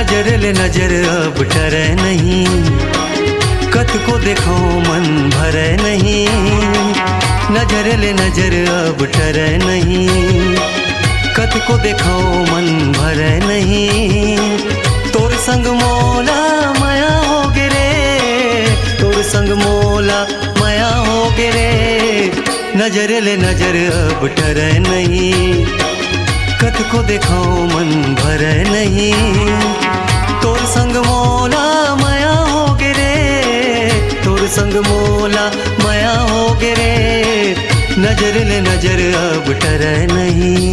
नजर ले नजर अब डरे नहीं, कत को देखो मन भरे नहीं। नजर ले नजर अब डरे नहीं, कत को देखो मन भरे नहीं। तोर संग मोला माया हो गिरे, तोर संग मोला माया हो गिरे। नजर ले नजर अब डरे नहीं, कत को देखो मन भरे नहीं। तोर संग मोला माया हो गिरे, तोर संग मोला माया हो गिरे। नजर ले नजर अब डरे नहीं।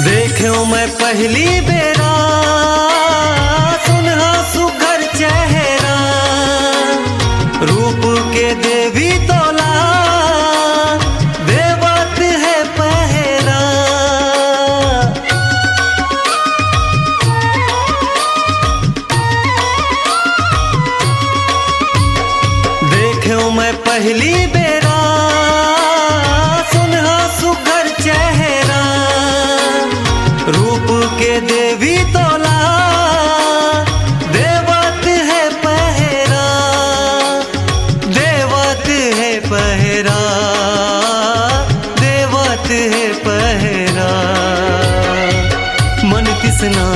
देखो मैं पहली बेरा सुनहा सुघर चेहरा, रूप के देवी तोला देवत है पहरा। देखो मैं पहली बेरा सुनहा सुघर चेहरा, रूप के देवी तोला देवत है पहरा, देवत है पहरा, देवत है पहरा। मन किसना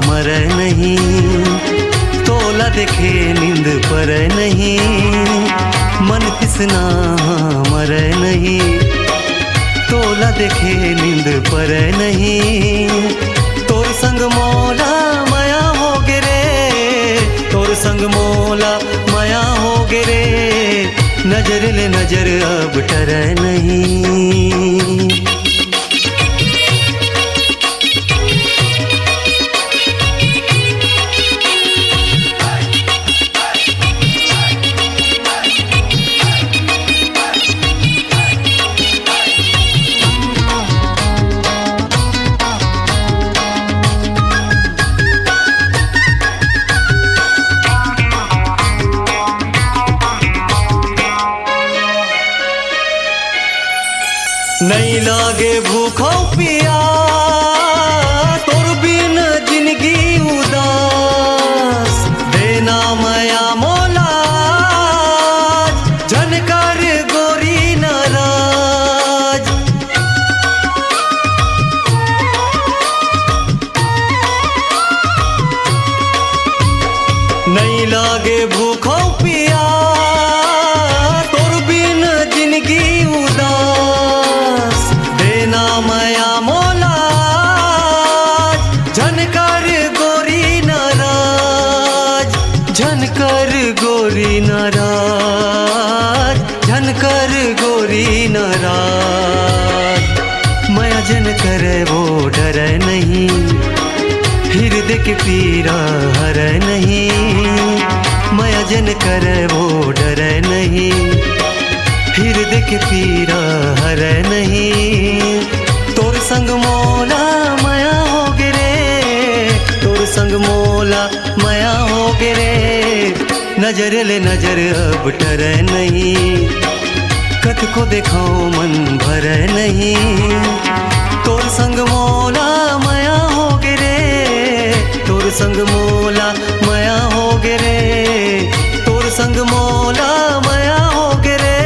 मरे नहीं, तोला देखे नींद पर नहीं। मन किसना मरे नहीं, तोला देखे नींद पर नहीं। तोर संग मोला माया हो गिरे, तोर संग मोला माया हो गिरे। नजर ले नजर अब डरे नहीं। नहीं लागे भूखो पिया, तोर बिन जिंदगी उदास। देना माया मोला झनकार गोरी नाराज। नहीं लागे भूखो पिया, तोर बिन जिंदगी उदास। देना माया मोला झनकर गोरी नाराज, झनकर गोरी नाराज, झनकर गोरी नाराज। माया जन करे वो डरे नहीं, हृदय के पीरा हरे नहीं। माया जन करे वो डरे नहीं, हृदय के पीरा हरे नहीं। तोर संग मोला माया हो गिरे, तोर संग मोला माया हो गिरे। नजर ले नजर अब डरे नहीं, कत को देखो मन भरे नहीं। तोर संग मोला माया हो गिरे, तोर संग मोला माया हो गिरे। तोर संग मोला माया हो गिरे,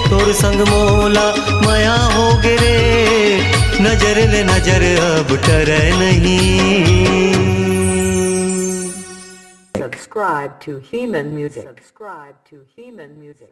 तोर संग मोला माया हो गिरे। नजर ले नजर अब डरे नहीं। Subscribe to Heman Music. Subscribe to Heman Music.